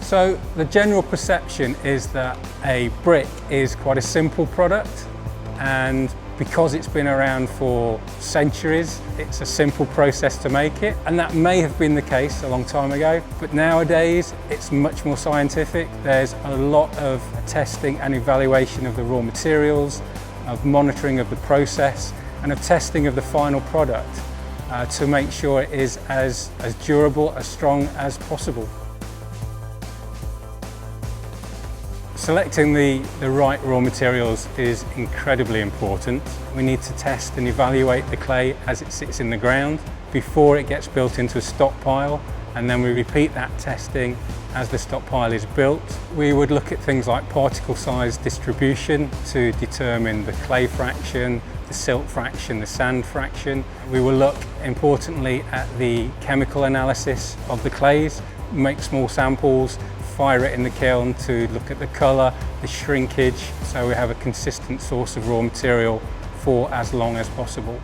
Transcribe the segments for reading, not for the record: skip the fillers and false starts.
So the general perception is that a brick is quite a simple product, and because it's been around for centuries, it's a simple process to make it. And that may have been the case a long time ago, but nowadays it's much more scientific. There's a lot of testing and evaluation of the raw materials, of monitoring of the process, and of testing of the final product to make sure it is as durable, as strong as possible. Selecting the right raw materials is incredibly important. We need to test and evaluate the clay as it sits in the ground before it gets built into a stockpile, and then we repeat that testing as the stockpile is built. We would look at things like particle size distribution to determine the clay fraction, the silt fraction, the sand fraction. We will look importantly at the chemical analysis of the clays, make small samples, fire it in the kiln to look at the colour, the shrinkage, so we have a consistent source of raw material for as long as possible.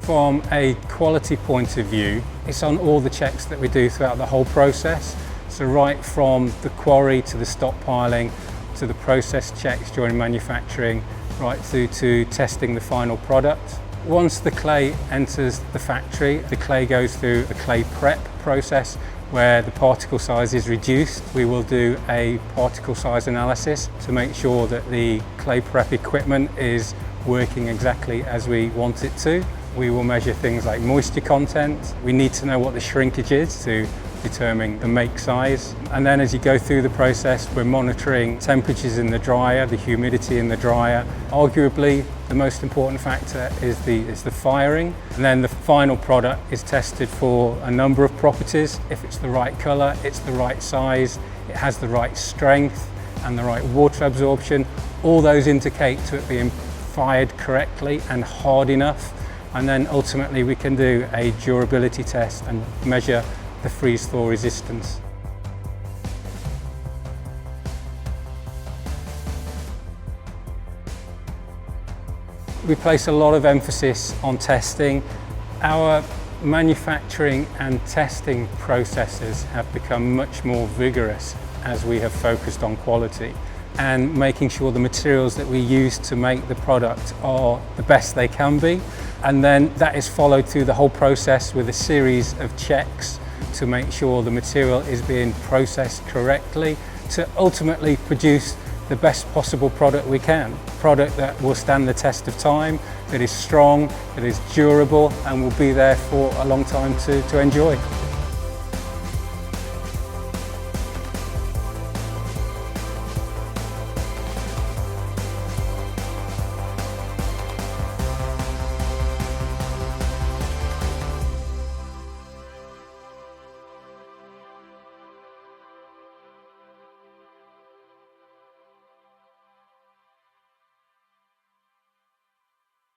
From a quality point of view, it's on all the checks that we do throughout the whole process. So right from the quarry to the stockpiling, to the process checks during manufacturing, right through to testing the final product. Once the clay enters the factory, the clay goes through a clay prep process where the particle size is reduced. We will do a particle size analysis to make sure that the clay prep equipment is working exactly as we want it to. We will measure things like moisture content. We need to know what the shrinkage is to determine the make size. And then as you go through the process, we're monitoring temperatures in the dryer, the humidity in the dryer. Arguably, the most important factor is the firing. And then the final product is tested for a number of properties. If it's the right color, it's the right size, it has the right strength and the right water absorption. All those indicate to it being fired correctly and hard enough. And then ultimately we can do a durability test and measure the freeze-thaw resistance. We place a lot of emphasis on testing. Our manufacturing and testing processes have become much more vigorous as we have focused on quality and making sure the materials that we use to make the product are the best they can be. And then that is followed through the whole process with a series of checks to make sure the material is being processed correctly to ultimately produce the best possible product we can. Product that will stand the test of time, that is strong, that is durable and will be there for a long time to enjoy.